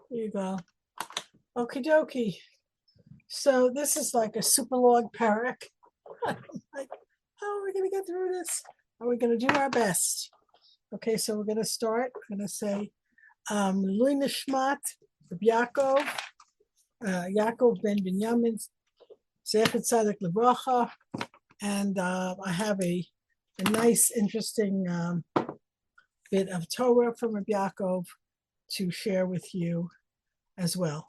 Here you go. Okie dokie. So this is like a super long Perek. Like, how are we going to get through this? Are we going to do our best? Okay, so we're going to start. We're going to say, Lui Nishmat, Yaakov, Yaakov ben Binyamin, Zechet Tzaddik Livracha, and I have a nice, interesting bit of Torah from Rabbi Yaakov to share with you as well.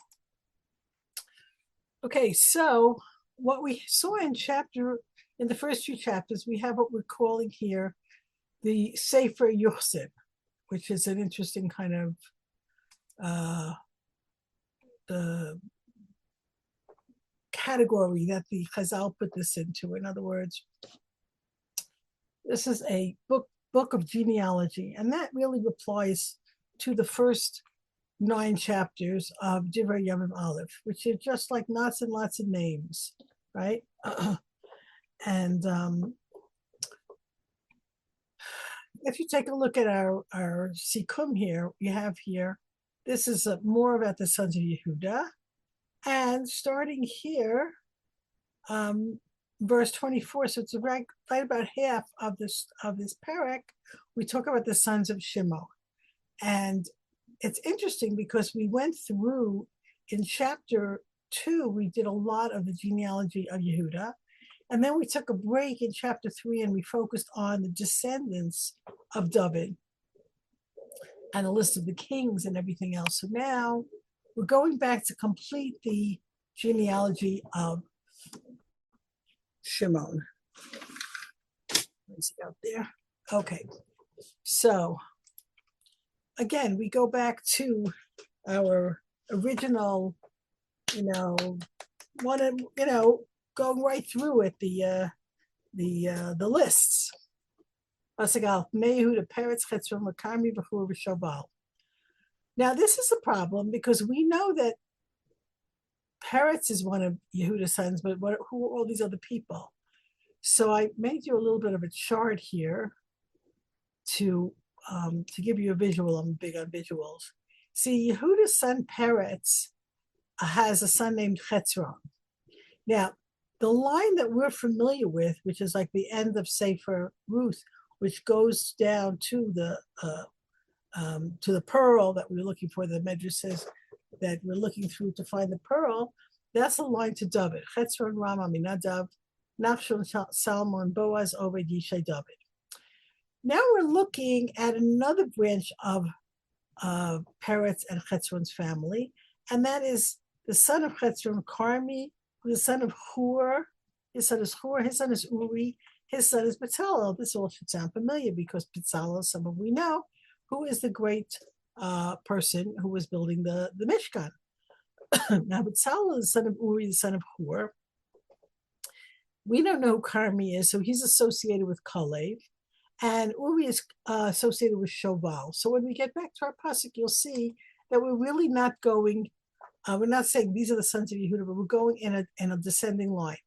Okay, so what we saw in the first few chapters, we have what we're calling here the Sefer Yosef, which is an interesting kind of the category that the Chazal put this into. In other words, this is a book of genealogy, and that really applies to the first 9 chapters of Divrei HaYamim Alef, which are just like lots and lots of names, right? And if you take a look at our Sikum here, we have here, this is more about the sons of Yehuda. And starting here, verse 24, so it's right about half of this Perek, we talk about the sons of Shimon. And it's interesting because we went through in chapter 2, we did a lot of the genealogy of Yehuda. And then we took a break in chapter 3 and we focused on the descendants of David and a list of the kings and everything else. So now we're going back to complete the genealogy of Shimon. Is he out there? Okay. So again, we go back to our original, going right through it, the lists. Now this is a problem because we know that Peretz is one of Yehuda's sons, but who are all these other people? So I made you a little bit of a chart here to give you a visual. I'm big on visuals. See, Yehuda's son Peretz has a son named Chetzron. Now, the line that we're familiar with, which is like the end of Sefer Ruth, which goes down to the pearl that we're looking for, the Medrash says that we're looking through to find the pearl, that's the line to David. Chetzron, Ram, Aminadav, Nachshon, Salmon, Boaz, Obed, Yishai, David. Now we're looking at another branch of Peretz and Chetzron's family, and that is the son of Chetzron, Carmi, the son of Hur. His son is Hur, his son is Uri, his son is Bezalel. This all should sound familiar because Bezalel, someone we know, who is the great person who was building the Mishkan. Now, Bezalel is the son of Uri, the son of Hur. We don't know who Carmi is, so he's associated with Kalev. And Uri is associated with Shoval. So when we get back to our pasuk, you'll see that we're really not going, we're not saying these are the sons of Yehuda, but we're going in a descending line.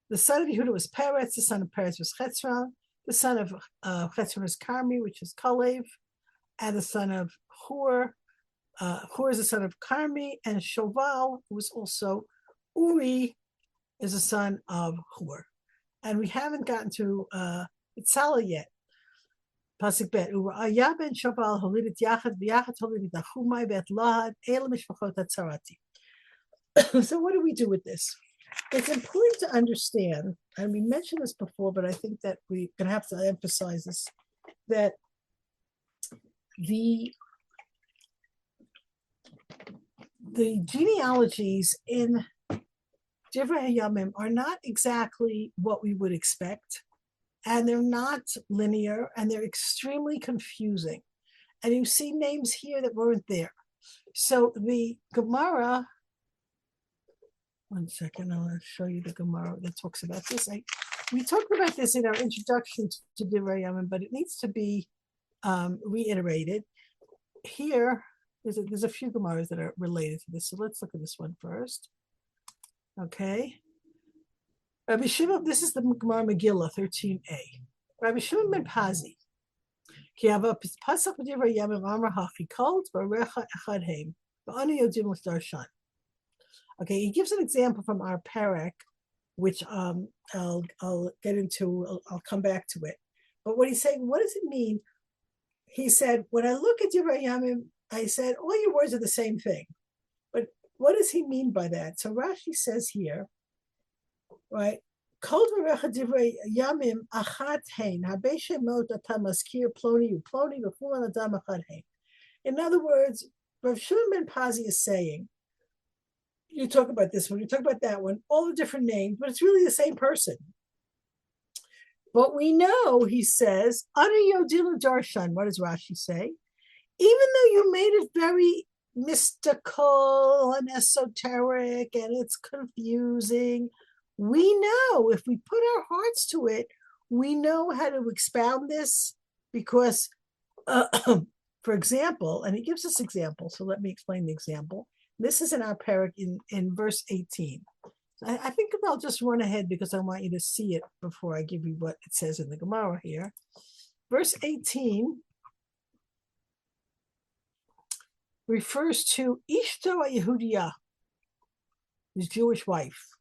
The son of Yehuda was Peretz, the son of Peretz was Chetzron, the son of Chetzron was Carmi, which is Kalev, and the son of Hur. Hur is the son of Carmi, and Shoval, who was also Uri, is the son of Hur. And we haven't gotten to Itzala yet. Pasuk bet. Uraya ben Shapell holidet yachad v'yachad holidet Nachumai bet Lahad el mishpachot hatzarati. So what do we do with this? It's important to understand, and we mentioned this before, but I think that we're going to have to emphasize this, that the genealogies in Divrei HaYamim are not exactly what we would expect. And they're not linear, and they're extremely confusing. And you see names here that weren't there. So the Gemara, one second, I want to show you the Gemara that talks about this. We talked about this in our introduction to Divrei HaYamim, but it needs to be reiterated. Here, there's a few Gemaras that are related to this. So let's look at this one first. Okay. Rabbi Shimon, this is the Gemara Megillah 13a. Rabbi Shimon ben Pazi. Ki hava pasach b'divrei Yamim amar hachi kol dvarecha echad heim. Okay, he gives an example from our Perek, which I'll get into. I'll come back to it. But what he's saying, what does it mean? He said, when I look at Divrei HaYamim, I said, all your words are the same thing. But what does he mean by that? So Rashi says here, right? In other words, Rav Shimon ben Pazi is saying, you talk about this one, you talk about that one, all the different names, but it's really the same person. But we know, he says, Ani Yodilu Darshan. What does Rashi say? Even though you made it very mystical and esoteric and it's confusing, we know if we put our hearts to it, we know how to expound this because, for example, and he gives us examples, so let me explain the example. This is in our Perek in verse 18. I think I'll just run ahead because I want you to see it before I give you what it says in the Gemara here. Verse 18 refers to Ishto Yehudiya, his Jewish wife.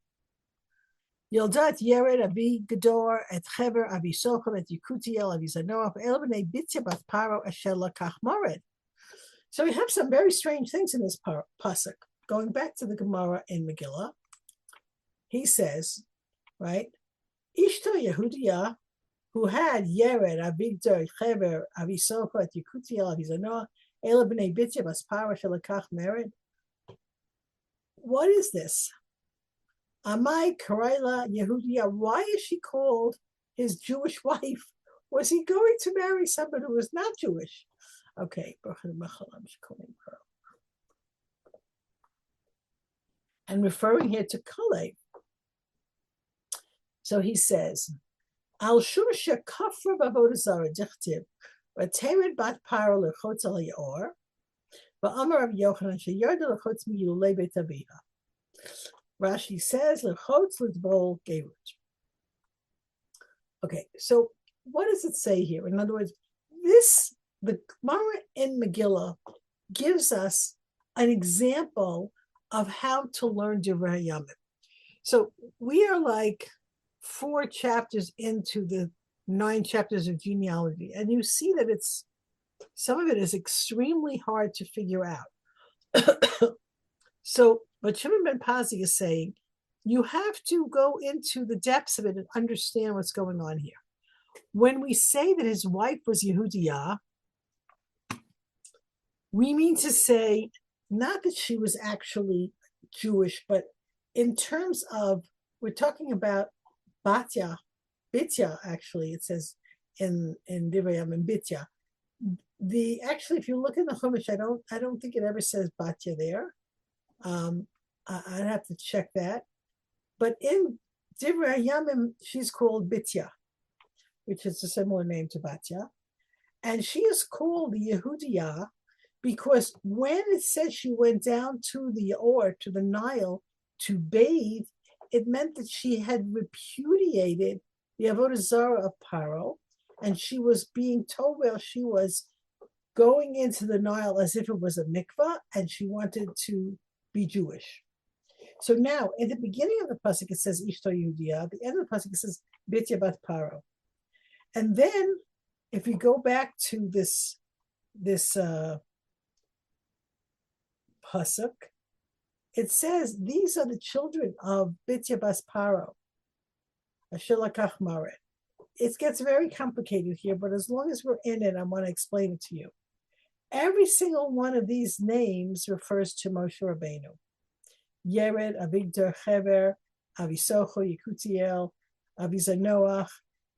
Yildat Yered Avi Gedor et Chever Avi Sochem et Yekutiel Avi Zanoach El Bnei Bitzia Bath Paro Asher Lakach Mored. So we have some very strange things in this pasuk. Going back to the Gemara in Megillah, he says, right, Ishto Yehudiya, who had Yered Avigdor Chever Avi Sochem et Yekutiel Avi Zanoach El Bnei Bitzia Bath Paro Asher Lakach Mored. What is this? Amai Karaila Yehudiya, why is she called his Jewish wife? Was he going to marry someone who was not Jewish? Okay. And referring here to Kalev. So he says, Al Shumasha Kafra Bavodazara Dichtiv, Vaterid Bat Paro Lechotz Al Yaor, Va'amar Rav Yochanan Sheyarda Lechotz Miyulei Beit Aviha. Rashi says, "Lechotz l'tbol gerut." Okay, so what does it say here? In other words, the Gemara in Megillah gives us an example of how to learn Divrei HaYamim. So we are like 4 chapters into the 9 chapters of genealogy, and you see that some of it is extremely hard to figure out. So, but Shimon ben Pazi is saying, you have to go into the depths of it and understand what's going on here. When we say that his wife was Yehudiya, we mean to say, not that she was actually Jewish, but in terms of, we're talking about Bitya, actually, it says in Divrei HaYamim Bitya. Actually, if you look in the Chumash, I don't think it ever says Batya there. I'd have to check that. But in Divrei HaYamim, she's called Bitya, which is a similar name to Batya. And she is called Yehudiya because when it says she went down to the Nile to bathe, it meant that she had repudiated the Avodah Zarah of Paro, and she was being told while she was going into the Nile as if it was a mikvah, and she wanted to be Jewish. So now, at the beginning of the pasuk, it says Ishto Yehudiya. At the end of the pasuk, it says Bitya Bat Paro. And then, if we go back to this pasuk, it says these are the children of Bitya Bas Paro, Asher Lakach Mored. It gets very complicated here, but as long as we're in it, I want to explain it to you. Every single one of these names refers to Moshe Rabbeinu. Yered, Avigdor, Chever, Avisocho, Yekutiel, Avizanoach.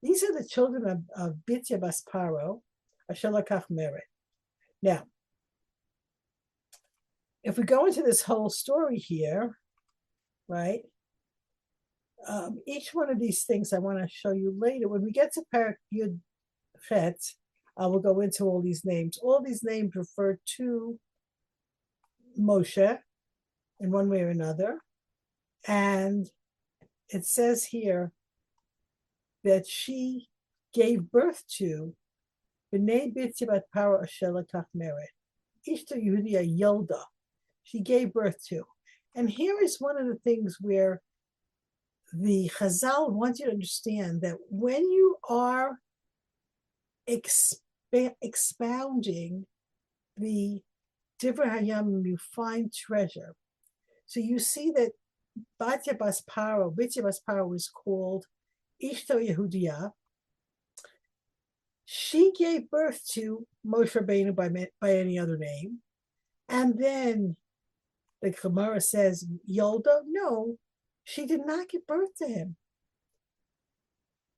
These are the children of Bitya Bas Paro, Asher Lakach Mored. Now, if we go into this whole story here, right, each one of these things I want to show you later. When we get to Perek Yud Chet, I will go into all these names. All these names refer to Moshe in one way or another. And it says here that she gave birth to B'nai Bitya Bat Paro Asher Lakach Mored. Ishto Yehudiya Yolda. she gave birth to. And here is one of the things where the Chazal wants you to understand that when you are expounding the Divrei HaYamim, you find treasure. So you see that Batya Bas Paro, Bitya Bas Paro was called Ishto Yehudiya. She gave birth to Moshe Rabbeinu by any other name. And then the Gemara says, Yolda, no, she did not give birth to him.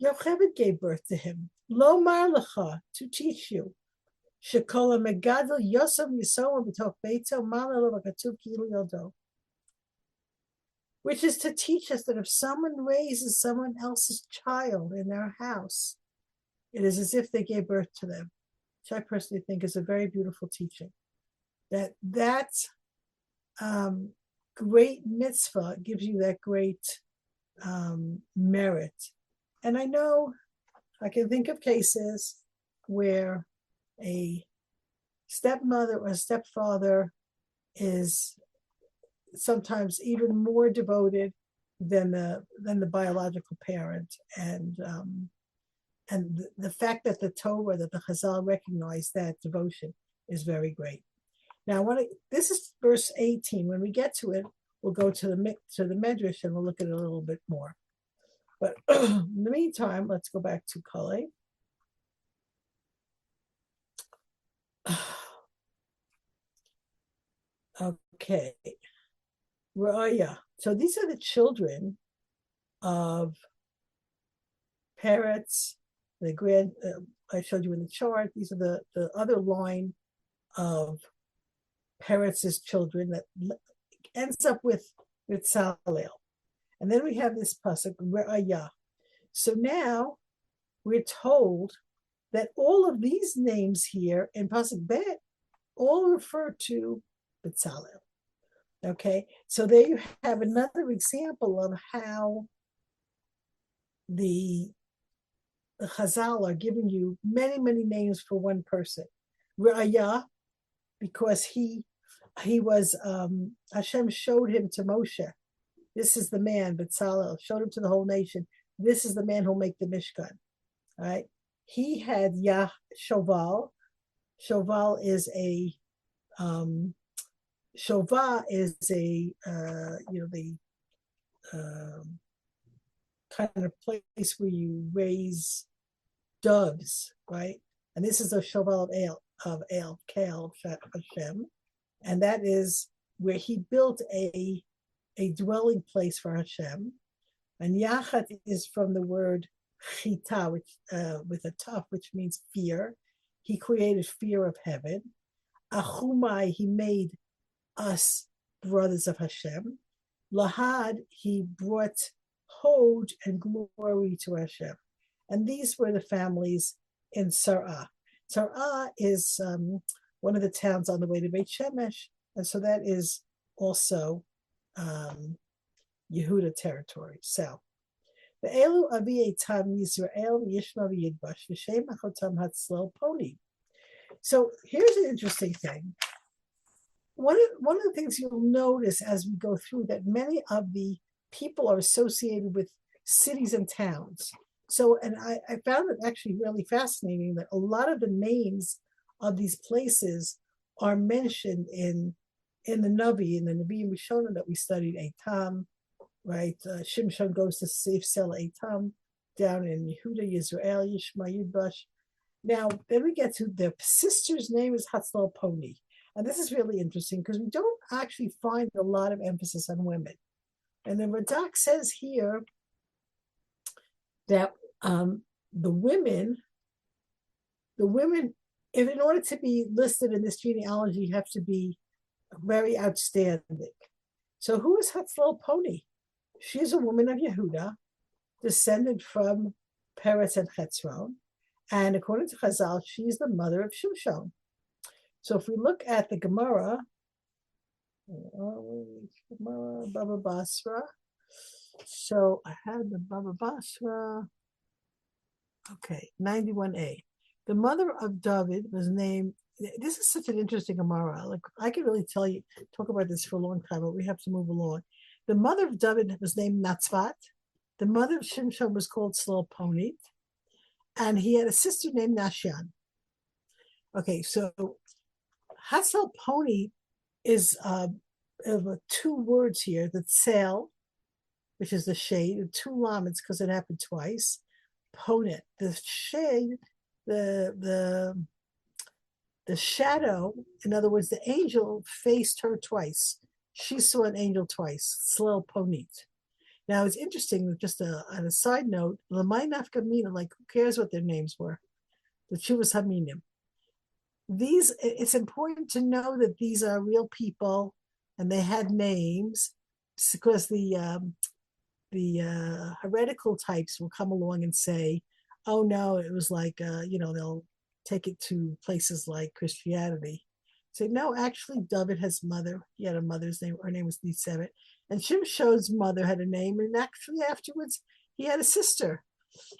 Yocheved gave birth to him. Lo Marlecha, to teach you. Shekola Megadol Yosem Yisoma B'toch Beito Malalo V'Katuv Kilu Yoldo. Which is to teach us that if someone raises someone else's child in their house, it is as if they gave birth to them, which I personally think is a very beautiful teaching. That great mitzvah gives you that great merit. And I know I can think of cases where a stepmother or a stepfather is sometimes even more devoted than the biological parent, and the fact that the Torah, that the Chazal recognize that devotion is very great. Now, this is verse 18. When we get to it, we'll go to the Medrash and we'll look at it a little bit more. But in the meantime, let's go back to Kale. Okay. Where are you? So these are the children of parrots. The grand I showed you in the chart. These are the other line of parrots' children that ends up with Salel. And then we have this pasuk, Re'ayah. So now we're told that all of these names here in pasuk Bet all refer to Betzalel. Okay, so there you have another example of how the Chazal are giving you many, many names for one person. Re'ayah, because he was Hashem showed him to Moshe. This is the man, Betzalel, showed him to the whole nation. This is the man who'll make the Mishkan. All right. He had Shoval. Shoval is a Shova is a the kind of place where you raise doves, right? And this is a Shoval of Kael Hashem, and that is where he built a dwelling place for Hashem. And Yachat is from the word Chita, which with a taf, which means fear. He created fear of heaven. Achumai, he made us brothers of Hashem. Lahad, he brought hod and glory to Hashem. And these were the families in Sar'ah. Sar'ah is one of the towns on the way to Beit Shemesh, and so that is also Yehuda territory. So, Ve'elu avi etam Yisrael Yishma v'Yidbash v'Shem achotam hatzlel poni. So here's an interesting thing. One of the things you'll notice as we go through that many of the people are associated with cities and towns. So, and I found it actually really fascinating that a lot of the names of these places are mentioned in the Navi, in the Nevi'im Rishonim that we studied, Eitam, right? Shimshon goes to Seif Sel Eitam, down in Yehuda, Yisrael, Yishma, Yidbash. Now, then we get to their sister's name is Hatzlel Poni. And this is really interesting because we don't actually find a lot of emphasis on women. And the Radak says here that the women, if in order to be listed in this genealogy, you have to be very outstanding. So who is Hatzlel Poni? She's a woman of Yehuda, descended from Peretz and Chetzron. And according to Chazal, she's the mother of Shimshon. So if we look at the Gemara, Baba Basra. So I had the Baba Basra. Okay, 91a. The mother of David was named this is such an interesting Gemara. Like I could really talk about this for a long time, but we have to move along. The mother of David was named Natzvat. The mother of Shimshon was called Slilponit, and he had a sister named Nashan. Okay, so Haslilponit is two words here: the tzel, which is the shade, and two lamets because it happened twice. Ponit, the shade, the shadow, in other words, the angel faced her twice. She saw an angel twice, Slilponit. Now it's interesting, just on a side note, Lamai Nafkamina, like who cares what their names were? The Chuvas Haminim. It's important to know that these are real people and they had names because the heretical types will come along and say, oh no, it was like, they'll take it to places like Christianity. Say, no, actually, David has mother. He had a mother's name. Her name was Niseret. And Shimshon's mother had a name. And actually, afterwards, he had a sister.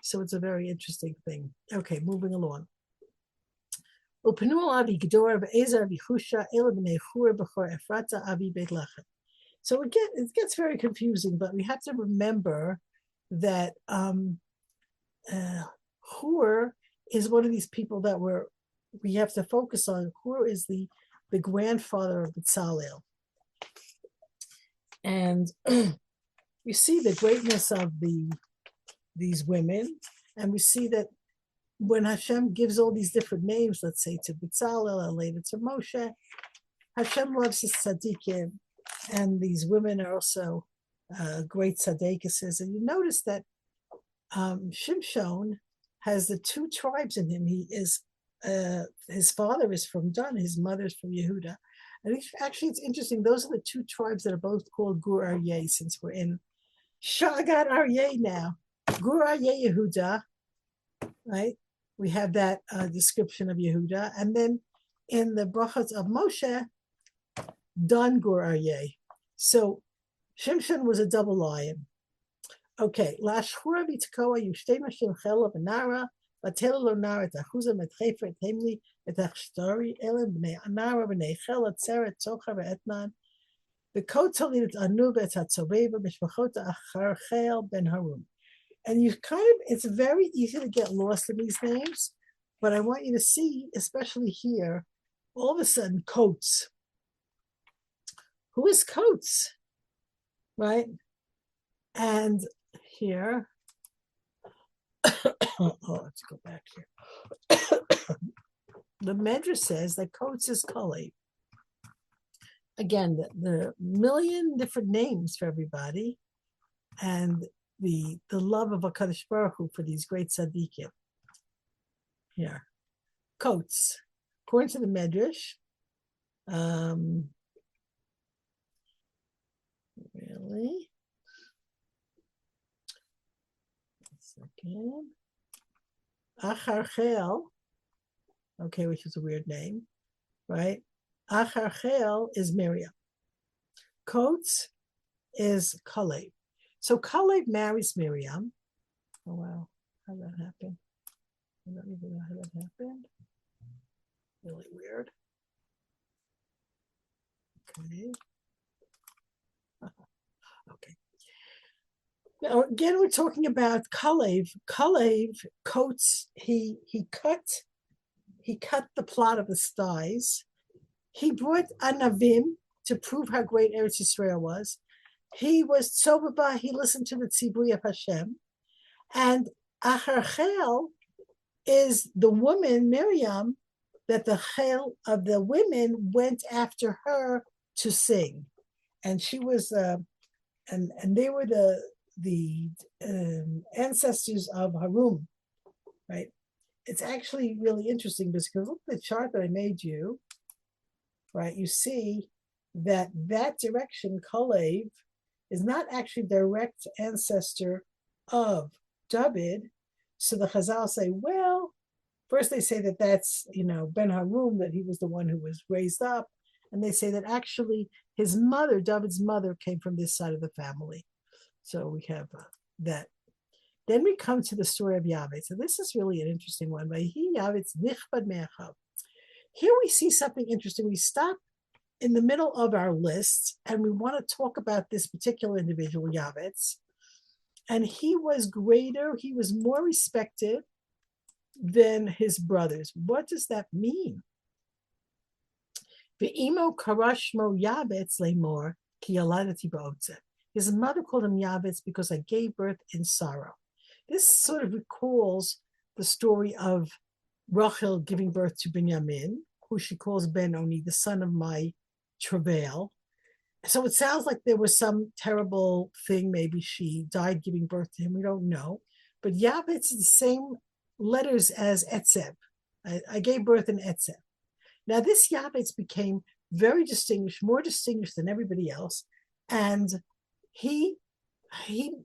So it's a very interesting thing. Okay, moving along. So again, it gets very confusing, but we have to remember that Hur is one of these people that we have to focus on. Hur is the grandfather of Bezalel. And you see the greatness of these women, and we see that when Hashem gives all these different names, let's say to Bezalel and later to Moshe, Hashem loves his tzaddikim, and these women are also great tzaddikesses. And you notice that Shimshon has the two tribes in him. He is his father is from Dan, his mother is from Yehuda. And actually, it's interesting. Those are the two tribes that are both called Gur Aryeh, since we're in Shagat Aryeh now. Gur Aryeh Yehuda, right? We have that description of Yehuda. And then in the brachas of Moshe, Dan Gur Aryeh. So Shimshon was a double lion. Okay, Lashura Vitkoa Yushtema Shimchela Benara, Vatela Lonara Tahuza Metchefer Temli, Etachstori, Ellen Bnei Anara Bnei Chela Tzeret Tzochar Etnan, the Kotolit Anu Betatsobeva Mishmachota Acharchel Ben Harun. And it's very easy to get lost in these names, but I want you to see, especially here, all of a sudden, Coates. Who is Coates? Right? And here, let's go back here. The Medrash says that Coates is Kalev. Again, the million different names for everybody, and the love of HaKadosh Baruch Hu for these great tzaddikim. Here, Coates, according to the Medrash, really. Second. Acharchel, okay, which is a weird name, right? Acharchel is Miriam. Coates is Kalev. So Kalev marries Miriam. Oh wow, how did that happen? I don't even know how that happened. Really weird. Okay. Okay. Now again, we're talking about Kalev. Kalev, Coates, he cut the plot of the styes. He brought Anavim to prove how great Eretz Yisrael was. He was Tzobaba, he listened to the Tzibui of Hashem. And Acharchel is the woman, Miriam, that the Chel of the women went after her to sing. And she was, and they were the ancestors of Harun, right? It's actually really interesting because look at the chart that I made you, right? You see that direction, Kalev, is not actually direct ancestor of David. So the Chazal say, well, first they say that that's, Ben Harun, that he was the one who was raised up. And they say that actually his mother, David's mother, came from this side of the family. So we have that. Then we come to the story of Yavetz. So this is really an interesting one. Here we see something interesting. We stop in the middle of our list and we want to talk about this particular individual, Yavetz. And he was greater, he was more respected than his brothers. What does that mean? Ve'imo karashmo Yavetz lemor ki yaladati ba'otze. His mother called him Yavetz because I gave birth in sorrow. This sort of recalls the story of Rachel giving birth to Binyamin, who she calls Ben Oni, the son of my travail. So it sounds like there was some terrible thing. Maybe she died giving birth to him. We don't know. But Yavetz is the same letters as Etzev. I gave birth in Etzev. Now, this Yavetz became very distinguished, more distinguished than everybody else. And he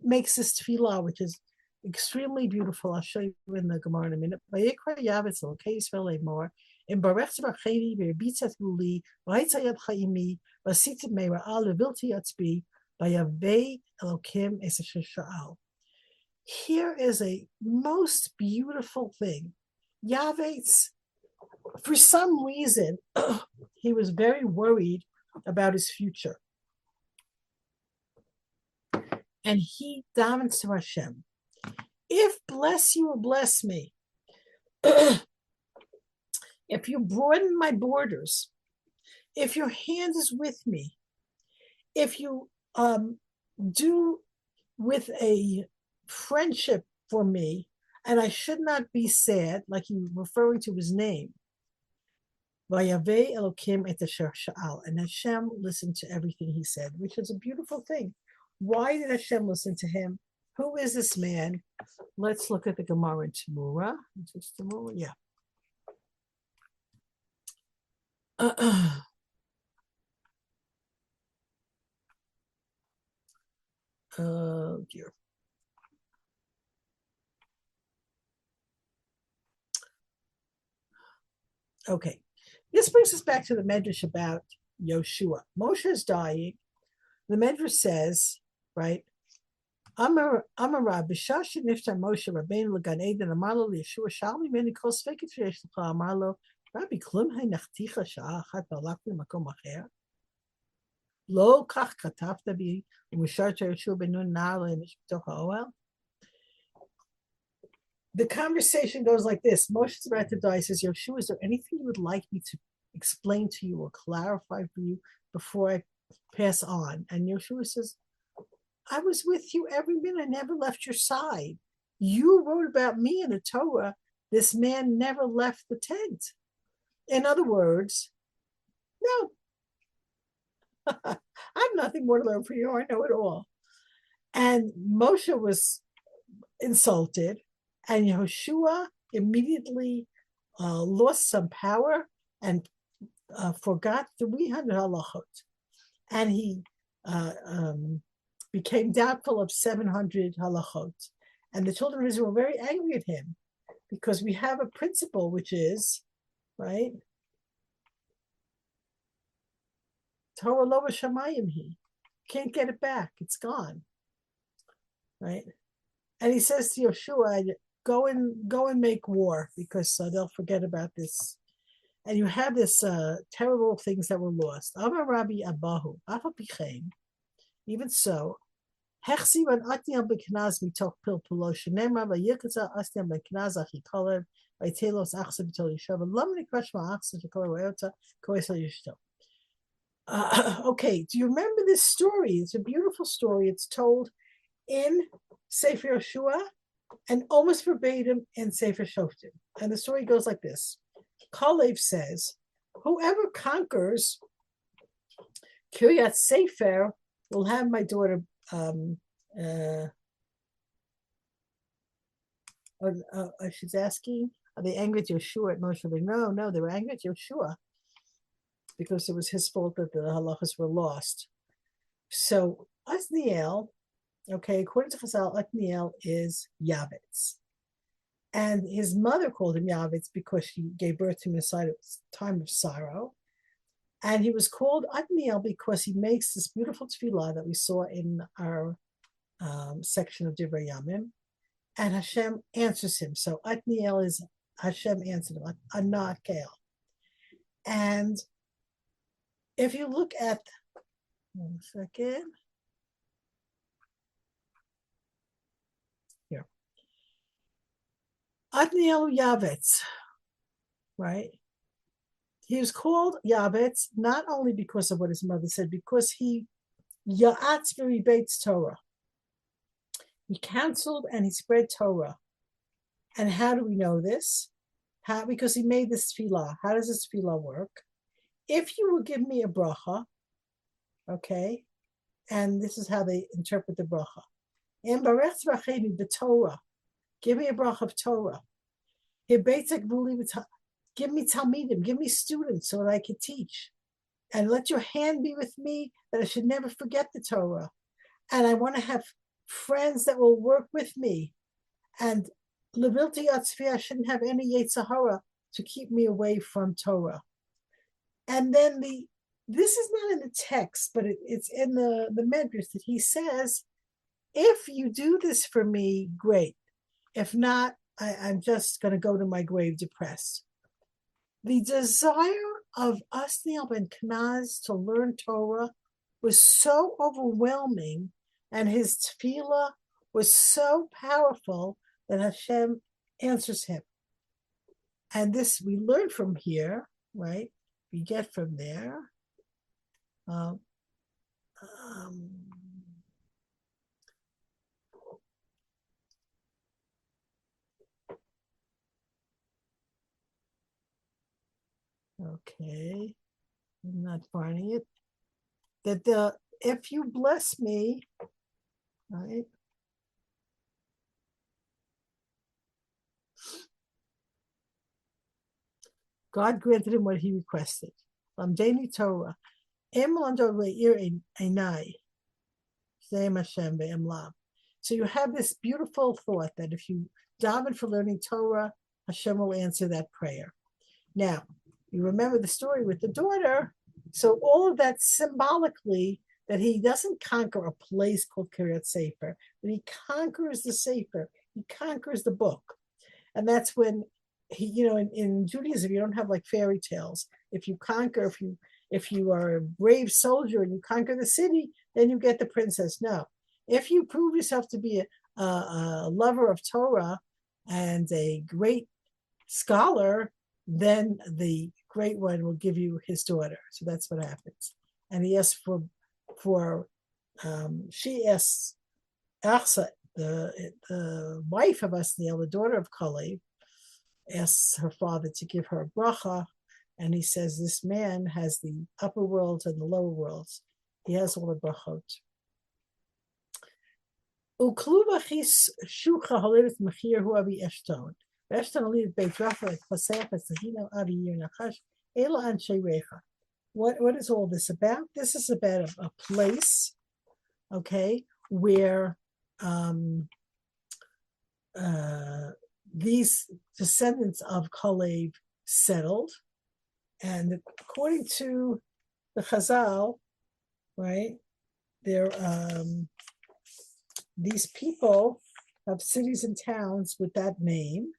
makes this tefillah, which is extremely beautiful. I'll show you in the Gemara in a minute. Vayikra Yavetz Elokei Yisrael Lemor, in Barech Tzvacheni, V'Yirbitzat Luli, V'Haitzayad Chaimi, V'Asitim Meira'al, V'Vilti Yatzbi, V'Yavei Elokim Es Asher Sha'al. Here is a most beautiful thing. Yavetz, for some reason, he was very worried about his future. And he davens to Hashem, if bless you will bless me, if you broaden my borders, if your hand is with me, if you do with a friendship for me, and I should not be sad, like he referring to his name. Vayavei Elokim et asher sha'al, and Hashem listened to everything he said, which is a beautiful thing. Why did Hashem listen to him? Who is this man? Let's look at the Gemara in Tamura. Is this Tamura? Yeah. Oh dear. Okay, this brings us back to the Medrash about Yoshua. Moshe is dying. The Medrash says, right? Amar B'Shasha Niftar Moshe Rabbeinu L'Gan Eden Amarlo Yeshua Shalmi Meni Kol Sveket Sheyesh L'cha Amarlo Rabbi Klum Ha'nachticha Sha'a Achat V'Alachti L'Makom Acher Lo Kach Katafta Bi U'Misharta Yeshua Ben Nun Nar Le'Mish B'Toch HaOel. The conversation goes like this. Moshe is about to die. He says, Yeshua, is there anything you would like me to explain to you or clarify for you before I pass on? And Yeshua says, I was with you every minute. I never left your side. You wrote about me in the Torah. This man never left the tent. In other words, no. I have nothing more to learn from you. I know it all. And Moshe was insulted. And Yehoshua immediately lost some power and forgot 300 halachot. And he became doubtful of 700 halachot. And the children of Israel were very angry at him because we have a principle which is, right? Torah lo b'shamayim hi. Can't get it back. It's gone. Right? And he says to Yehoshua, go and make war because they'll forget about this. And you have this terrible things that were lost. Amar Rabbi Abahu, Afa Pichem, even so, Hechsi van Atniel Beknaz mitoch pilpulo shenemra vayirkatza Atniel Beknaz achi kolev vaytelos achse b'tol yishav v'lam nikvash ma'achse shekolev vayotza koesel yishto. Okay, do you remember this story? It's a beautiful story. It's told in Sefer Yoshua and almost verbatim in Sefer Shoftim. And the story goes like this. Kalev says, whoever conquers Kiryat Sefer will have my daughter, she's asking, are they angry at Yoshua at Moshe? No, they were angry at Yoshua because it was his fault that the halachas were lost. So Othniel, okay, according to Chazal, Othniel is Yavetz. And his mother called him Yavetz because she gave birth to him in a time of sorrow. And he was called Othniel because he makes this beautiful tefillah that we saw in our section of Divrei HaYamim. And Hashem answers him. So Othniel is, Hashem answered him, Anat Kael. And if you look at, 1 second, here, Adniel Yavetz, right? He was called Yavetz not only because of what his mother said, because he Ya'atz v'ribeitz Torah. He counseled and he spread Torah. And how do we know this? How? Because he made this tefillah. How does this tefillah work? If you will give me a bracha, okay, and this is how they interpret the bracha. And barech tzvacheni b'Torah. Give me a bracha of Torah. Give me talmidim, give me students so that I can teach. And let your hand be with me that I should never forget the Torah. And I want to have friends that will work with me. And levilti atzvi, I shouldn't have any yetzer hara to keep me away from Torah. And then this is not in the text, but it's in the Medrash that he says, if you do this for me, great. If not, I'm just going to go to my grave depressed. The desire of Asniel ben Kenaz to learn Torah was so overwhelming, and his tefillah was so powerful that Hashem answers him. And this we learn from here, right? We get from there. Okay, I'm not finding it. That if you bless me, right? God granted him what he requested. Lamdeni Torah. So you have this beautiful thought that if you daven for learning Torah, Hashem will answer that prayer. Now, you remember the story with the daughter. So all of that symbolically, that he doesn't conquer a place called Kiryat Sefer, but he conquers the Sefer. He conquers the book. And that's when he, in Judaism, you don't have like fairy tales. If you conquer, if you are a brave soldier and you conquer the city, then you get the princess. No. If you prove yourself to be a lover of Torah and a great scholar, then the great one will give you his daughter. So that's what happens. And he asks she asks Achsa, the wife of Asniel, the daughter of Kalev, asks her father to give her a bracha, and he says this man has the upper worlds and the lower worlds. He has all the brachot. Uklubachis shucha holidet mechir hu avi eshton. Eshton holidet beit rafa et pasach et sahina avi yir nachash ela anshe recha. What is all this about? This is about a place, okay, where these descendants of Kalev settled, and according to the Chazal, right, these people have cities and towns with that name,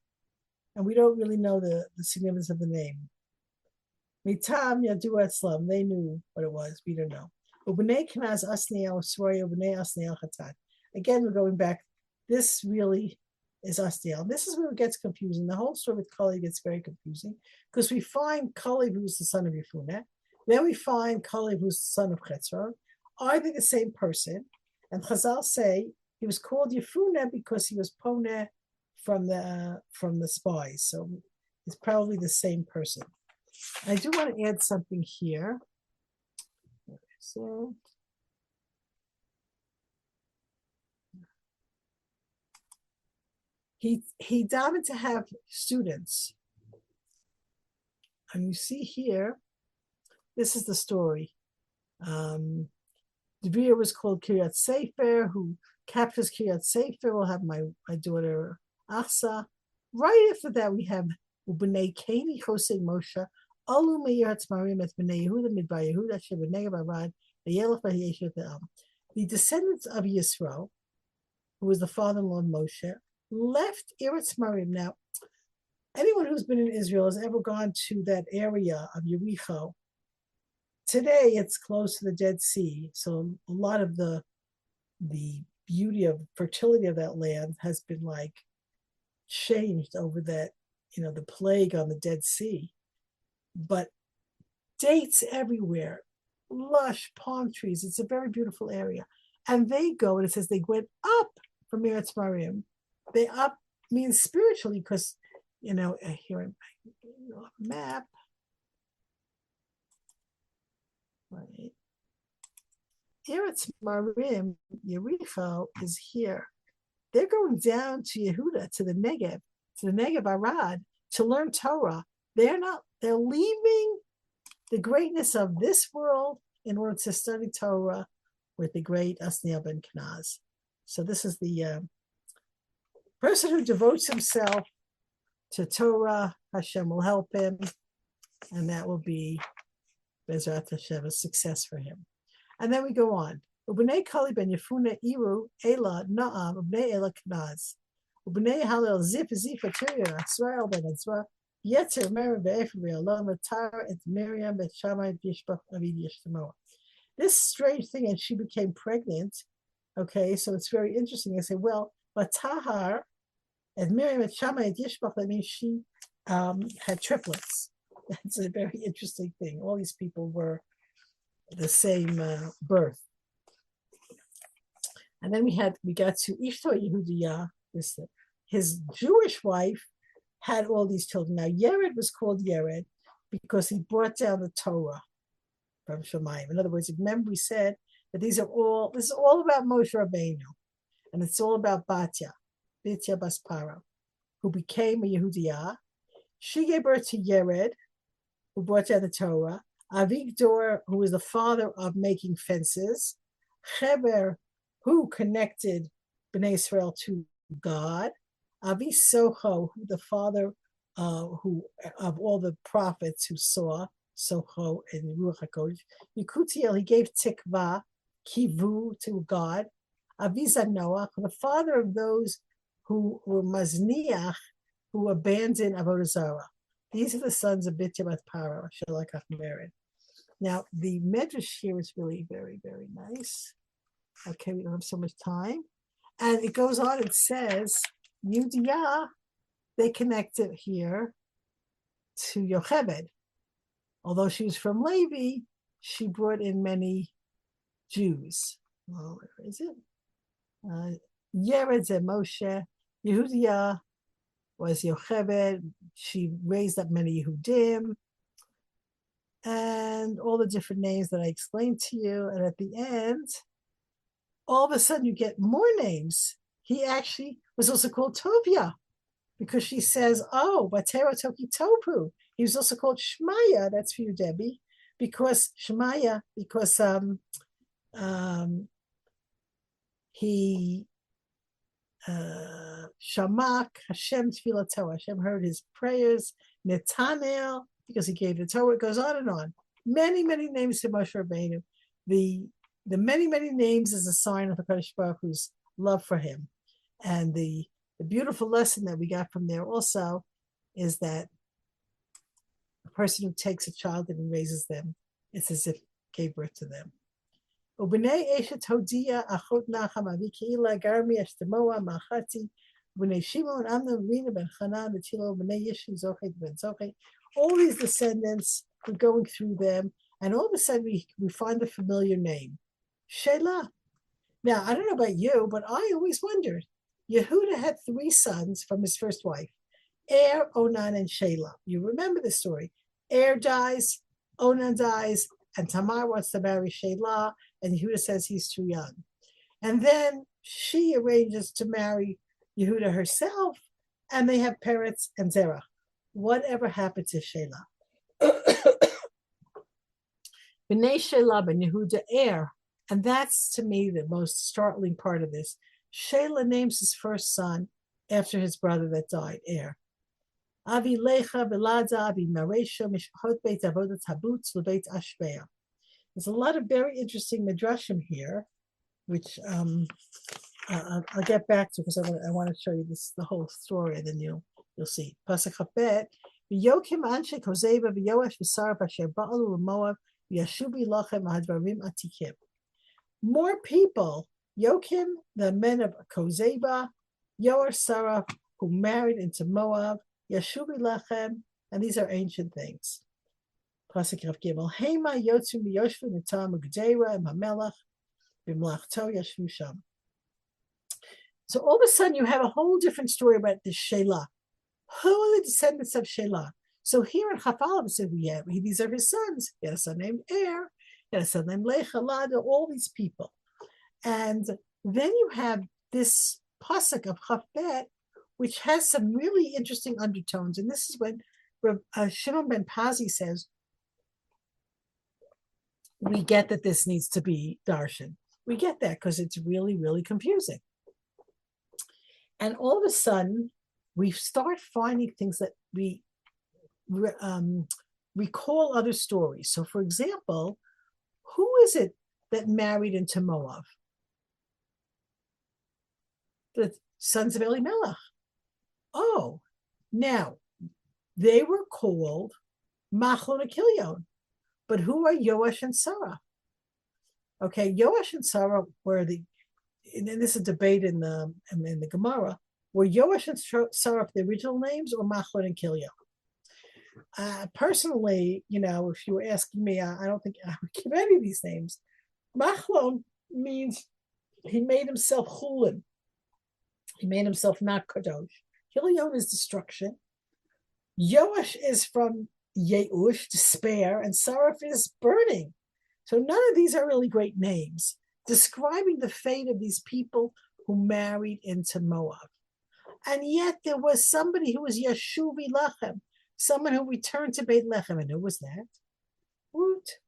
and we don't really know the significance of the name. Mitam Yadu Etzlam, they knew what it was, we don't know. Ubnei Kenaz Asniel Sroya Ubnei Asniel Chatan. Again, we're going back. This really is Asniel. This is where it gets confusing. The whole story with Kalev gets very confusing because we find Kalev, who's the son of Yefuneh. Then we find Kalev, who's the son of Chetzron. Are they the same person? And Chazal say he was called Yefuneh because he was Poneh from the spies. So it's probably the same person. I do want to add something here. So he davened to have students. And you see here, this is the story. The Divrei was called Kiryat Sefer, who captures Kiryat Sefer. We'll have my daughter Asa. Right after that, we have Ubnei Keni Chosei Moshe, Alu Meir Hatzmarim et Bnei Yehuda Midbar Yehuda Shebenei Barad V'Yelech V'Yeshet Ve'am. The descendants of Yisro, who was the father-in-law of Moshe, left Eretz Marim. Now, anyone who's been in Israel has ever gone to that area of Yericho. Today it's close to the Dead Sea, so a lot of the beauty of fertility of that land has been like changed over that, the plague on the Dead Sea. But dates everywhere, lush palm trees. It's a very beautiful area. And they go, and it says they went up from Eretz Marim. They up means spiritually, because, here in my map, right? Eretz Marim, Yericho is here. They're going down to Yehuda, to the Negev Arad, to learn Torah. They're leaving the greatness of this world in order to study Torah with the great Asniel ben Kenaz. So this is the person who devotes himself to Torah. Hashem will help him, and that will be Bezrat Hashem, a success for him. And then we go on. Ubnei Kali ben Yefuna Iru Ela Naam Ubnei Ela Kenaz Ubnei Halil Zif Aturiya Israel ben Ezra Yetzer Miriam be'Ephraim Alon Tara et Miriam et Shammai Yishbach Avid Yishtamoa. This strange thing, and she became pregnant. Okay, so it's very interesting. I say, well, but Tahar and Miriam et Shammai et Yishbach, that means she had triplets. That's a very interesting thing. All these people were the same birth. And then we got to Ishto Yehudiya, his Jewish wife had all these children. Now Yered was called Yered because he brought down the Torah from Shemayim. In other words, remember we said that this is all about Moshe Rabbeinu, and it's all about Batya Baspara, who became a Yehudiya. She gave birth to Yered, who brought down the Torah. Avigdor, who was the father of making fences. Cheber, who connected Bnei Israel to God. Avi Socho, the father who of all the prophets who saw Socho and Ruach HaKodesh. Yekutiel, he gave Tikva, Kivu, to God. Avi Zanoach, the father of those who were Mazniach, who abandoned Avodah Zarah. These are the sons of Bitya Bath Para, Shalakach Mered. Now, the Medrash here is really very, very nice. Okay, we don't have so much time. And it goes on, it says, Yudiyah, they connected here to Yocheved. Although she was from Levi, she brought in many Jews. Well, where is it? Yered and Moshe. Yehudiyah was Yocheved. She raised up many Yehudim. And all the different names that I explained to you. And at the end, all of a sudden you get more names. He actually was also called Tovia, because she says, oh, Batera Toki Topu. He was also called Shmaya, that's for you, Debbie, because Shmaya, because he Shamak Hashem Tfilato. Hashem heard his prayers. Netanel, because he gave the Torah. It goes on and on. Many, many names to Moshe Rabbeinu. The many, many names is a sign of the Kadosh Baruch Hu's love for him. And the beautiful lesson that we got from there also is that a person who takes a child and raises them, it's as if gave birth to them. Ubnei Eshet Hodia Achot Nacham Avi Keila Garmi Eshtamoa Machati Ubnei Shimon Amnon Rina Ben Chanan Betilo Ubnei Yeshu Zochet Ben Zochet. All these descendants, we're going through them, and all of a sudden we find a familiar name, Shelah. Now I don't know about you, but I always wondered. Yehuda had 3 sons from his first wife, Er, Onan, and Shelah. You remember the story. Er dies, Onan dies, and Tamar wants to marry Shelah, and Yehuda says he's too young. And then she arranges to marry Yehuda herself, and they have Peretz and Zerah. Whatever happened to Shelah? B'nai Shelah ben Yehuda Er, and that's to me the most startling part of this. Shelah names his first son after his brother that died, Er. Avi Lecha Belada Avi Maresha Mishpachot Beit Avodat Habutz Lebeit Ashbea. There's a lot of very interesting midrashim here, which I'll get back to because I want to show you the whole story, and then you'll You'll see. Pasuk Chafet. V'yokim anshe kozeva v'yoash v'sarav asher ba'alu v'moav v'yashubi lachem hadvarim atikim. More people, Yokim, the men of Kozeba, Yoar Saraf, who married into Moab, Yashubi Lachem, and these are ancient things. Pasuk Rav Gimel, Hema Yotzu Miyoshvu Netam Gdeira and Hamelach Bimlachto Yashvu Sham. So all of a sudden you have a whole different story about this Shelah. Who are the descendants of Shelah? So here in Chafal, these are his sons. He had a son named Er, he had a son named Lechalada, all these people. And then you have this pasuk of Chafet, which has some really interesting undertones. And this is when Shimon ben Pazi says, we get that this needs to be darshan. We get that because it's really, really confusing. And all of a sudden, we start finding things that we recall other stories. So, for example, who is it that married into Moab? The sons of Elimelech. Oh, now they were called Machlon and Kilion. But who are Yoash and Sarah? Okay, Yoash and Sarah were and this is a debate in the Gemara, were Yoash and Sarah the original names or Machlon and Kilion? Personally, if you were asking me, I don't think I would give any of these names. Machlon means he made himself chulin. He made himself not kadosh. Kilion is destruction. Yoash is from Yeush, despair, and Saraf is burning. So none of these are really great names, describing the fate of these people who married into Moab. And yet there was somebody who was Yashuvi Lachem, someone who returned to Beit Lechem. And who was that? Ruth.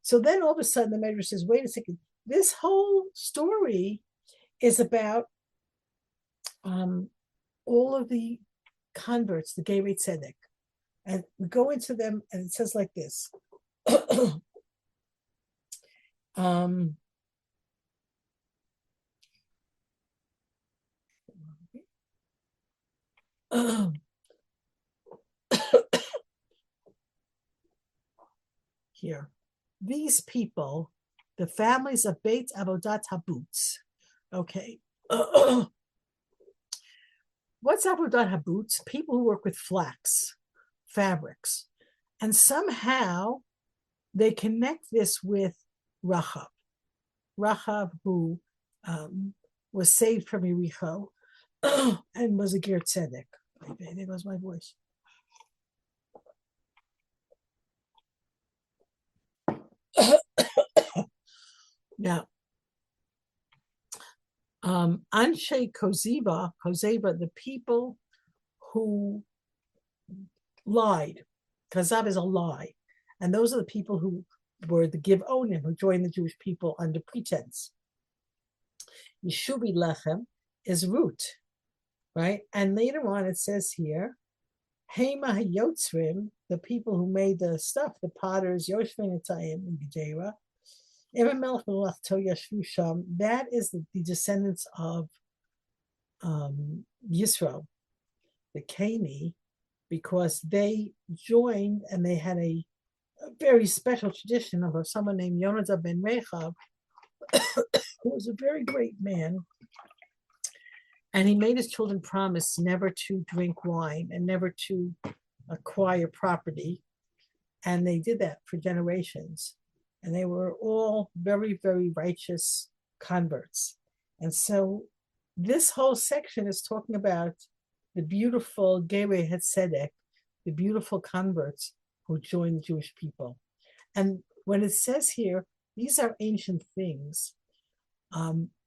So then all of a sudden the Medrash says, wait a second, this whole story is about all of the converts, the Divrei Tzedek. And we go into them, and it says like this. Here, these people, the families of Beit Avodat Habutz. Okay. What's Avodat Habutz? People who work with flax, fabrics. And somehow they connect this with Rahab. Rahab, who was saved from Yericho and was a Ger Tzedek. There goes my voice. Now, Anshe Kozeba, the people who lied. Kazab is a lie. And those are the people who were the Givonim, who joined the Jewish people under pretense. Yeshubi Lechem is root, right? And later on it says here, Hema Hayotzrim, the people who made the stuff, the potters, Yoshvin Etayim and Gejera, that is the descendants of Yisro, the Kani, because they joined and they had a very special tradition of someone named Yonadav ben Rechab, who was a very great man. And he made his children promise never to drink wine and never to acquire property. And they did that for generations. And they were all very, very righteous converts. And so this whole section is talking about the beautiful Divrei HaTzedek, the beautiful converts who joined the Jewish people. And when it says here, these are ancient things,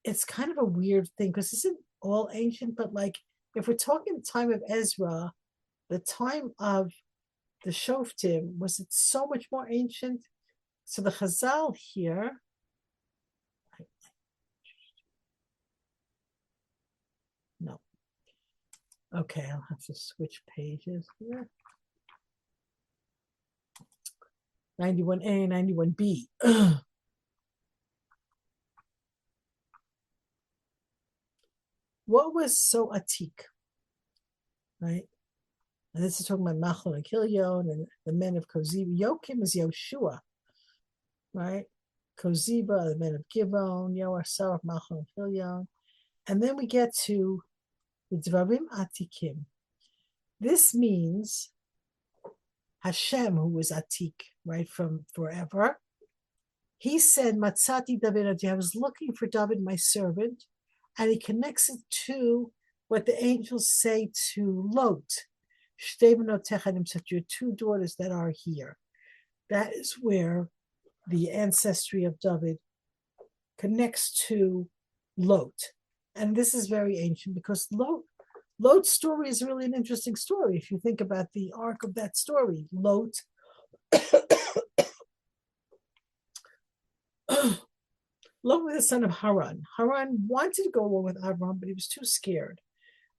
it's kind of a weird thing because it isn't all ancient, but like if we're talking the time of Ezra, the time of the Shoftim, was it so much more ancient? So the Chazal here, no. Okay, I'll have to switch pages here. 91A, 91B. What was so atik? right? And this is talking about Machlon and Kilion and the men of Koziba. Yokim is Yoshua, right? Koziba, the men of Givon, Yoar, Sarah, Machlon, and Kilion. And then we get to the Dvarim Atikim. This means Hashem, who was Atik, right, from forever. He said, Matzati David, I was looking for David, my servant, and he connects it to what the angels say to Lot. Your two daughters that are here. That is where the ancestry of David connects to Lot. And this is very ancient because Lot's story is really an interesting story. If you think about the arc of that story, Lot was the son of Haran. Haran wanted to go along with Abraham, but he was too scared.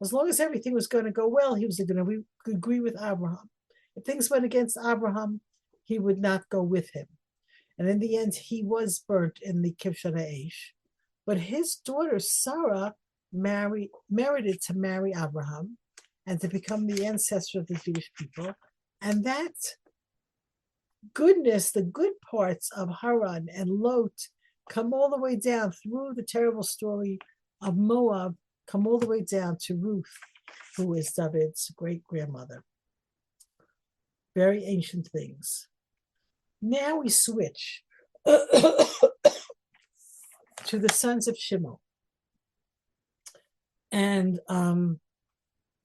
As long as everything was going to go well, he was going to agree with Abraham. If things went against Abraham, he would not go with him. And in the end, he was burnt in the Kivshan Ha'esh. But his daughter, Sarah, merited to marry Abraham and to become the ancestor of the Jewish people. And that goodness, the good parts of Haran and Lot, come all the way down through the terrible story of Moab, come all the way down to Ruth, who is David's great-grandmother. Very ancient things. Now we switch to the sons of Shimon. And Nemuel,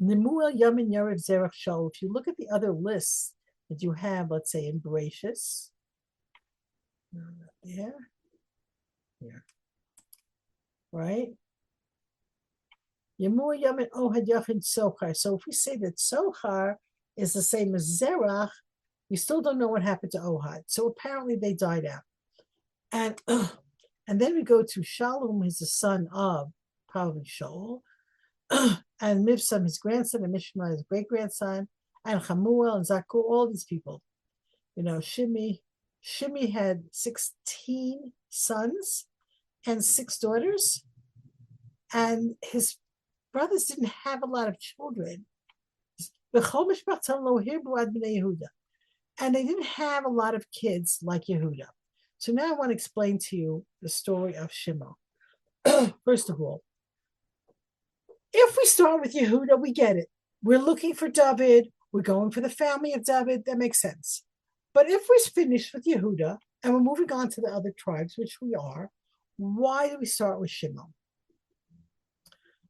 Yamin, Yared, Zerach, Shaul. If you look at the other lists that you have, let's say in Bereshis, here, right? Yemur, Yamin, Ohad, Yachin, Sochar. So if we say that Sochar is the same as Zerach, we still don't know what happened to Ohad. So apparently they died out. And then we go to Shalom, who's the son of probably Shaul, and Mivsam, his grandson, and Mishma, his great-grandson, and Chamuel and Zakur, all these people. You know, Shimi had 16 sons and 6 daughters, and his brothers didn't have a lot of children. And they didn't have a lot of kids like Yehuda. So now I want to explain to you the story of Shimon. First of all, if we start with Yehuda, we get it. We're looking for David. We're going for the family of David. That makes sense. But if we're finished with Yehuda and we're moving on to the other tribes, which we are, why do we start with Shimon?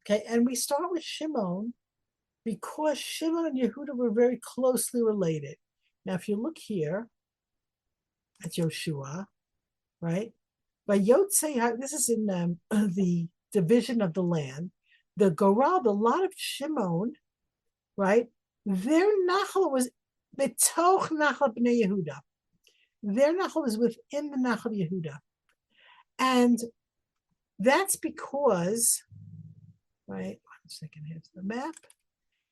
Okay, and we start with Shimon because Shimon and Yehuda were very closely related. Now, if you look here at Yoshua, right? By Yotzei, this is in the division of the land. The Goral, the lot of Shimon, right? Their Nachal was Betoch Nachal Bnei Yehuda. Their Nachal was within the Nachal Yehuda. And that's because, right? 1 second, here's the map.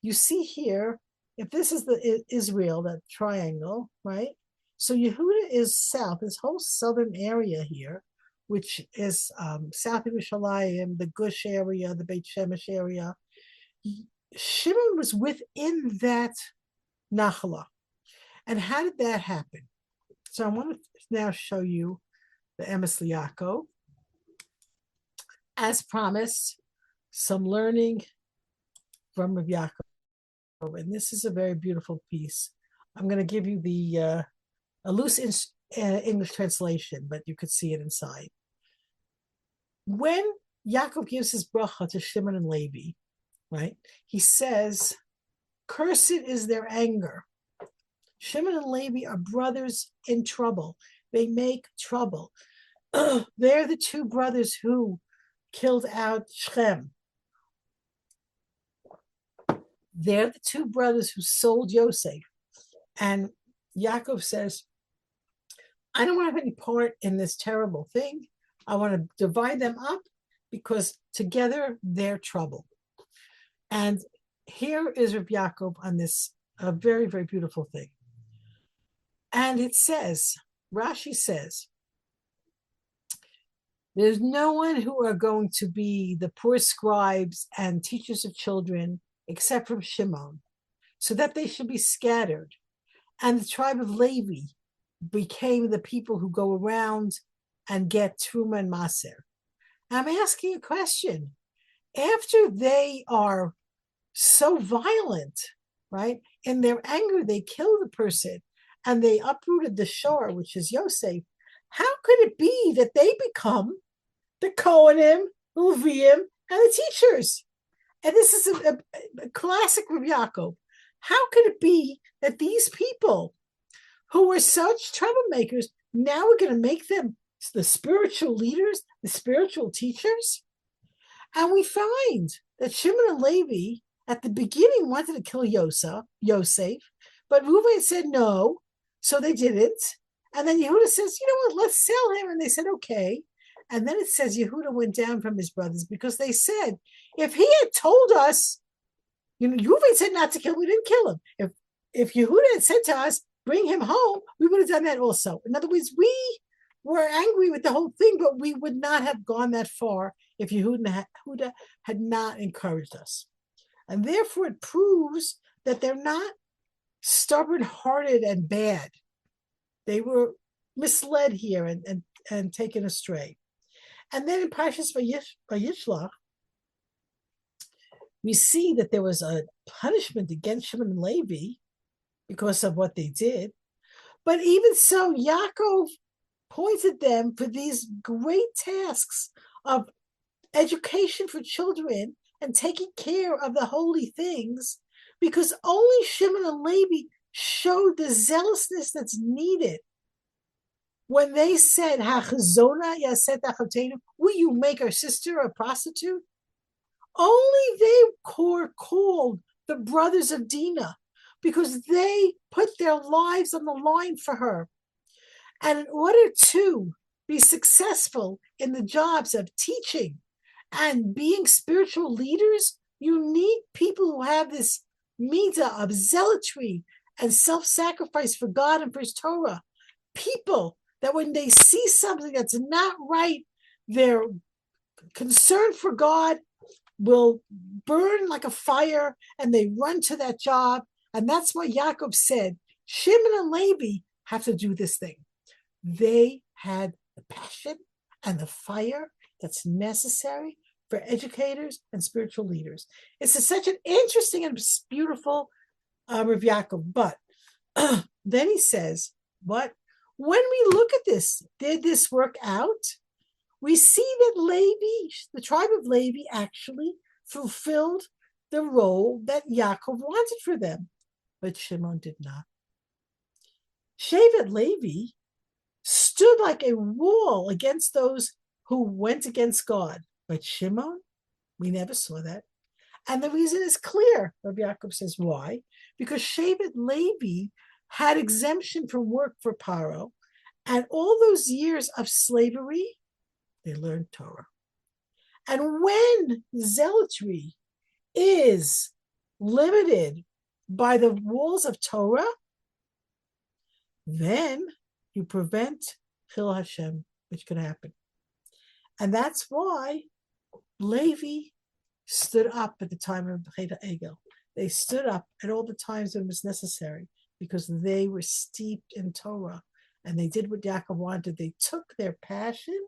You see here, if this is the Israel, that triangle, right? So Yehuda is south, this whole southern area here, which is south of Yerushalayim, the Gush area, the Beit Shemesh area. Shimon was within that Nachala. And how did that happen? So I want to now show you the Emes Yaakov. As promised, some learning from Rav Yaakov. And this is a very beautiful piece. I'm going to give you the a loose English translation, but you could see it inside. When Yaakov gives his bracha to Shimon and Levi, right, he says, cursed is their anger. Shimon and Levi are brothers in trouble. They make trouble. They're the 2 brothers who killed out Shechem. They're the 2 brothers who sold Yosef. And Yaakov says, I don't want to have any part in this terrible thing. I want to divide them up because together they're trouble. And here is Rav Yaakov on this very, very beautiful thing. And it says, Rashi says, there's no one who are going to be the poor scribes and teachers of children except from Shimon, so that they should be scattered. And the tribe of Levi became the people who go around and get Truma and Maser. I'm asking a question. After they are so violent, right? In their anger, they kill the person and they uprooted the shore, which is Yosef. How could it be that they become the Kohanim, Leviim, and the teachers? And this is a classic Rabbi Yaakov. How could it be that these people who were such troublemakers, now we're going to make them the spiritual leaders, the spiritual teachers? And we find that Shimon and Levi at the beginning wanted to kill Yosef, but Reuven said no, so they didn't. And then Yehuda says, you know what, let's sell him. And they said, okay. And then it says Yehuda went down from his brothers because they said, if he had told us, Reuven said not to kill, we didn't kill him. If Yehuda had said to us, bring him home, we would have done that also. In other words, we were angry with the whole thing, but we would not have gone that far if Yehuda had not encouraged us. And therefore it proves that they're not stubborn-hearted and bad. They were misled here and taken astray. And then in Parshas Vayishlach, we see that there was a punishment against Shimon and Levi because of what they did. But even so, Yaakov pointed them for these great tasks of education for children and taking care of the holy things, because only Shimon and Levi showed the zealousness that's needed. When they said, "Hachazona yaset achotenu," will you make our sister a prostitute? Only they were called the brothers of Dinah because they put their lives on the line for her. And in order to be successful in the jobs of teaching and being spiritual leaders, you need people who have this midah of zealotry and self-sacrifice for God and for His Torah. People that when they see something that's not right, their concern for God will burn like a fire and they run to that job. And that's why Yaakov said, Shimon and Levi have to do this thing. They had the passion and the fire that's necessary for educators and spiritual leaders. It's such an interesting and beautiful Rav Yaakov. But then he says, what? When we look at this, did this work out? We see that Levi, the tribe of Levi, actually fulfilled the role that Yaakov wanted for them, but Shimon did not. Shevet Levi stood like a wall against those who went against God, but Shimon, we never saw that. And the reason is clear. Rabbi Yaakov says, why? Because Shevet Levi had exemption from work for Paro, and all those years of slavery, they learned Torah. And when zealotry is limited by the walls of Torah, then you prevent Chil Hashem, which could happen. And that's why Levi stood up at the time of Chet Egel. They stood up at all the times when it was necessary because they were steeped in Torah and they did what Yaakov wanted. They took their passion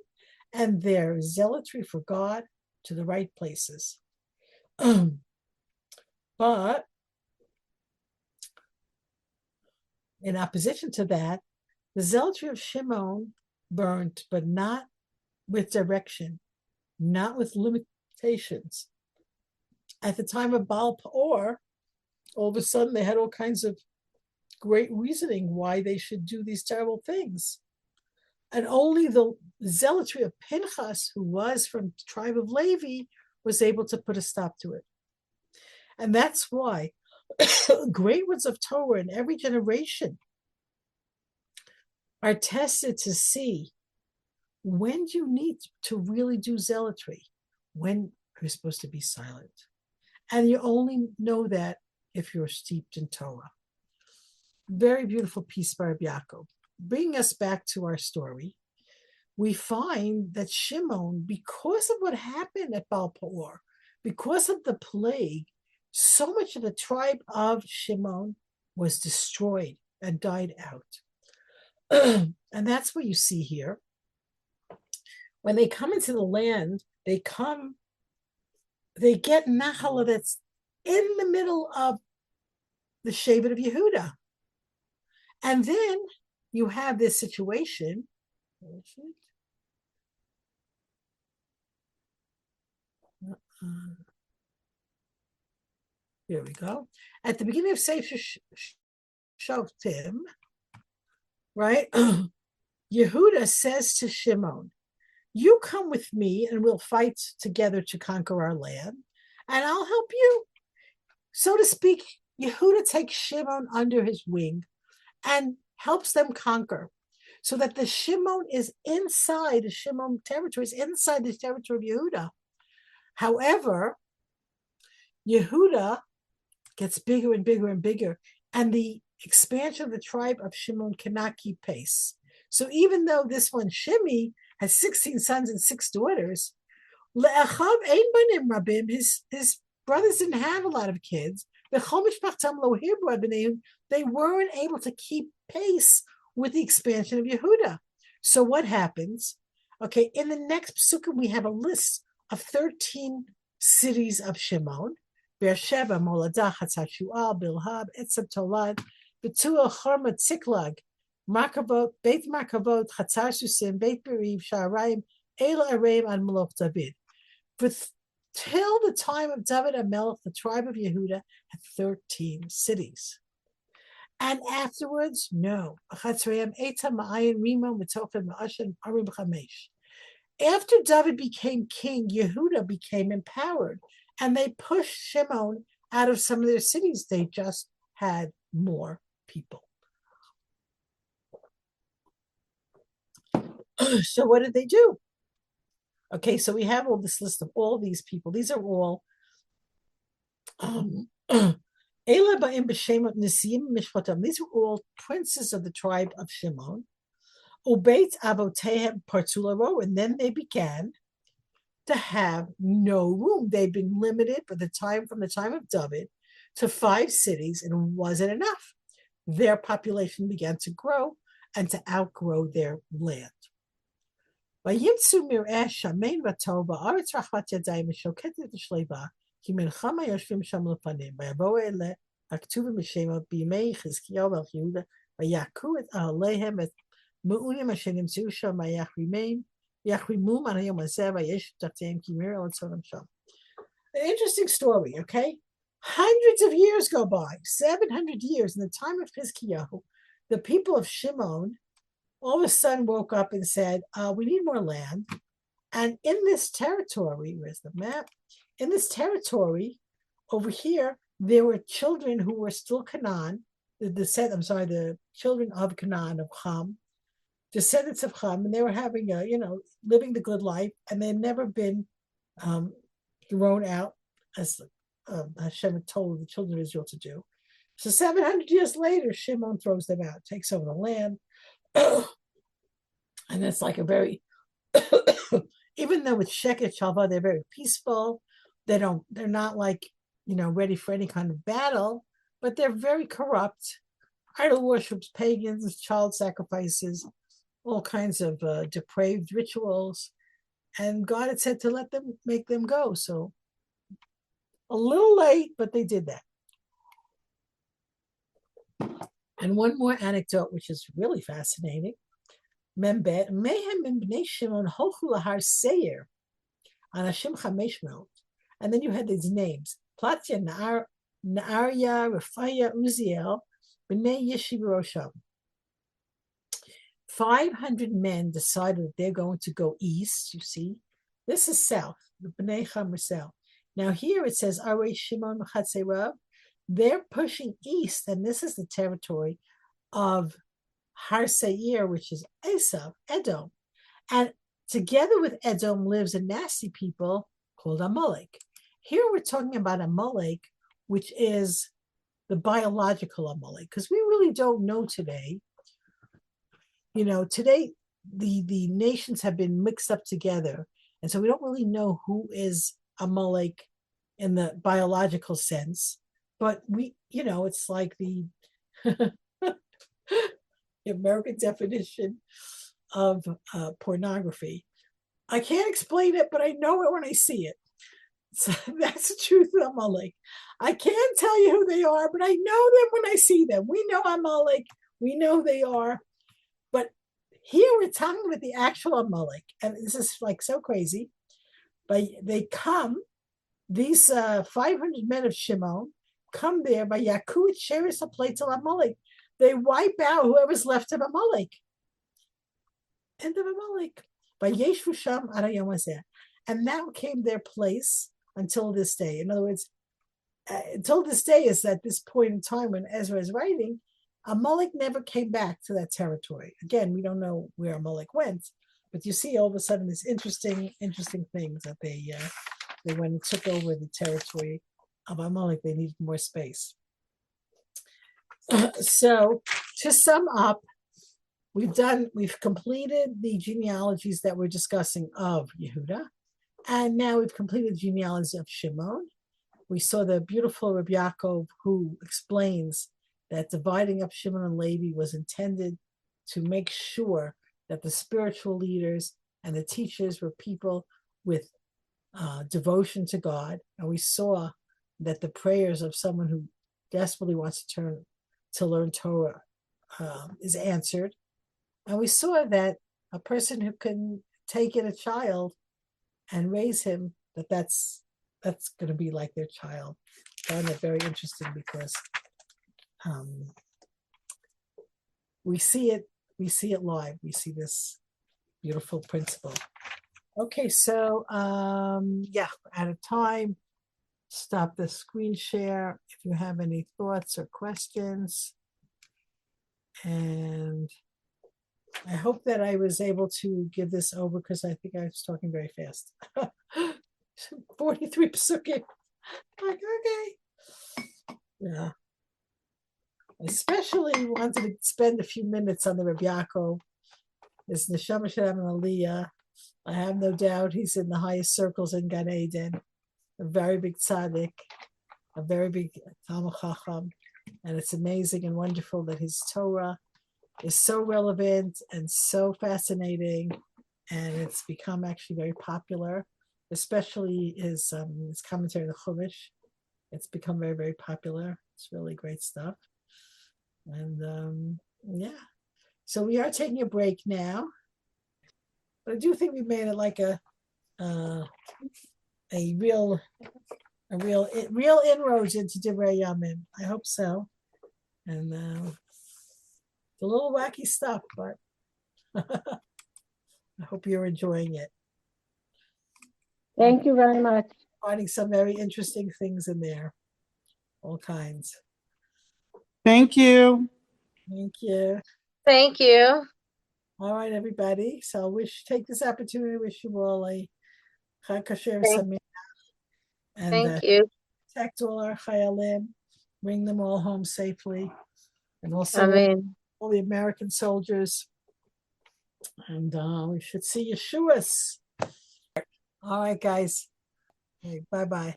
and their zealotry for God to the right places. But in opposition to that, the zealotry of Shimon burnt, but not with direction, not with limitations. At the time of Baal Peor, all of a sudden they had all kinds of great reasoning why they should do these terrible things. And only the zealotry of Pinchas, who was from the tribe of Levi, was able to put a stop to it. And that's why great ones of Torah in every generation are tested to see when do you need to really do zealotry, when you're supposed to be silent. And you only know that if you're steeped in Torah. Very beautiful piece by Rabbi Yaakov. Bringing us back to our story, we find that Shimon, because of what happened at Baal Peor, because of the plague, So much of the tribe of Shimon was destroyed and died out. And that's what you see here. When they come into the land, they get Nahala that's in the middle of the Shevet of Yehuda. And then you have this situation. Here we go. At the beginning of Sefer Shoftim, right? Yehuda says to Shimon, you come with me and we'll fight together to conquer our land, and I'll help you. So to speak, Yehuda takes Shimon under his wing and helps them conquer, so that the Shimon is inside, the Shimon territory is inside the territory of Yehuda. However, Yehuda gets bigger and bigger and bigger, and the expansion of the tribe of Shimon cannot keep pace. So even though this one, Shimi, has 16 sons and 6 daughters, Le'achav ein banim rabim, his brothers didn't have a lot of kids. They weren't able to keep pace with the expansion of Yehuda. So what happens? Okay, in the next psukim, we have a list of 13 cities of Shimon. Beersheba, Moladah, Hatzat Shual, Bilhab, Etzeb Tolad, Betuel, Chorma, Tziklag, Makavot, Beit Makavot, Chatzar Susim, Beit Beriv, Sha'arayim, Eila Areim, and Malach David. Till the time of David HaMelech, the tribe of Yehuda had 13 cities. And afterwards, no. After David became king, Yehuda became empowered, and they pushed Shimon out of some of their cities. They just had more people. So what did they do? Okay, so we have all this list of all these people. These are all these were all princes of the tribe of Shimon. Ubeit Avotehem Partularo, and then they began to have no room. They'd been limited from the time of David to 5 cities, and it wasn't enough. Their population began to grow and to outgrow their land. וימצאו מרעה שמן וטוב בארץ רחבת ידיים ושוקטת ושלווה כי מלחמה יושבים שם לפניהם ויבואו אלה הכתובים בשמות בימי חזקיהו מלך יהודה ויעקרו את אוהליהם את מעונים אשר נמצאו שם ויחרימום על היום הזה וישב תחתיהם כי מרע רצונם שם. An interesting story, okay? Hundreds of years go by, 700 years in the time of Chizkiyahu. The people of Shimon all of a sudden woke up and said, we need more land. And in this territory, where's the map? In this territory, over here, there were children who were still Canaan, the children of Canaan, of Ham, descendants of Ham, and they were having living the good life, and they'd never been thrown out, as Hashem had told the children of Israel to do. So 700 years later, Shimon throws them out, takes over the land. And it's like a very even though with Sheket Shalva they're very peaceful, they're not like ready for any kind of battle, but they're very corrupt. Idol worships, pagans, child sacrifices, all kinds of depraved rituals, and God had said to make them go. So a little late, but they did that. And one more anecdote, which is really fascinating. Membet, Mehem Bnei Shimon Hochu Lahar Seir, Anashim Chameshmel. And then you had these names: Platya, Naaria, Rafaya, Uziel, Bnei Yeshiv Rosham. 500 men decided that they're going to go east. You see, this is south. The Bnei Cham were south. Now here it says Arei Shimon Chatzerav. They're pushing east, and this is the territory of Har Seir, which is Esav, Edom. And together with Edom lives a nasty people called Amalek. Here we're talking about Amalek, which is the biological Amalek, because we really don't know today. Today the nations have been mixed up together, and so we don't really know who is Amalek in the biological sense, but it's like the American definition of pornography. I can't explain it, but I know it when I see it. So that's the truth of Amalek. I can't tell you who they are, but I know them when I see them. We know Amalek. We know who they are. But here we're talking about the actual Amalek. And this is like so crazy. But they come, these 500 men of Shimon come there by Yakut Sheris Aplatel Amalek. They wipe out whoever's left of Amalek. End of Amalek. By Yeshvu Sham Arayom Hazeh. And that became their place until this day. In other words, until this day is at this point in time when Ezra is writing, Amalek never came back to that territory. Again, we don't know where Amalek went, but you see all of a sudden these interesting things that they went and took over the territory of Amalek. They needed more space. So to sum up, we've completed the genealogies that we're discussing of Yehuda, and now we've completed the genealogy of Shimon. We saw the beautiful Rabbi Yaakov who explains that dividing up Shimon and Levi was intended to make sure that the spiritual leaders and the teachers were people with devotion to God. And we saw that the prayers of someone who desperately wants to learn Torah is answered. And we saw that a person who can take in a child and raise him, that's going to be like their child. I find that very interesting because we see it live. We see this beautiful principle. Okay, so we're out of time. Stop the screen share if you have any thoughts or questions. And I hope that I was able to give this over because I think I was talking very fast. 43 psukim. Like, okay. Yeah. I especially wanted to spend a few minutes on the Rabbi Yaakov. His Neshama Shalom and Aliyah. I have no doubt he's in the highest circles in Gan Eden. A very big tzaddik, a very big Talmud Chacham. And it's amazing and wonderful that his Torah is so relevant and so fascinating, and it's become actually very popular, especially his commentary on the Chumash. It's become very, very popular. It's really great stuff. And so we are taking a break now, but I do think we made it like a real inroads into Divrei HaYamim. I hope so. And it's a little wacky stuff, but I hope you're enjoying it. Thank you very much. Finding some very interesting things in there, all kinds. Thank you. Thank you. Thank you. All right, everybody. So take this opportunity to wish you all a Chag Kasher Sameach, and Thank you. protect all our Chayalim, bring them all home safely, and also Amen. all the American soldiers. And we should see Yeshua's. All right, guys. Okay, bye-bye.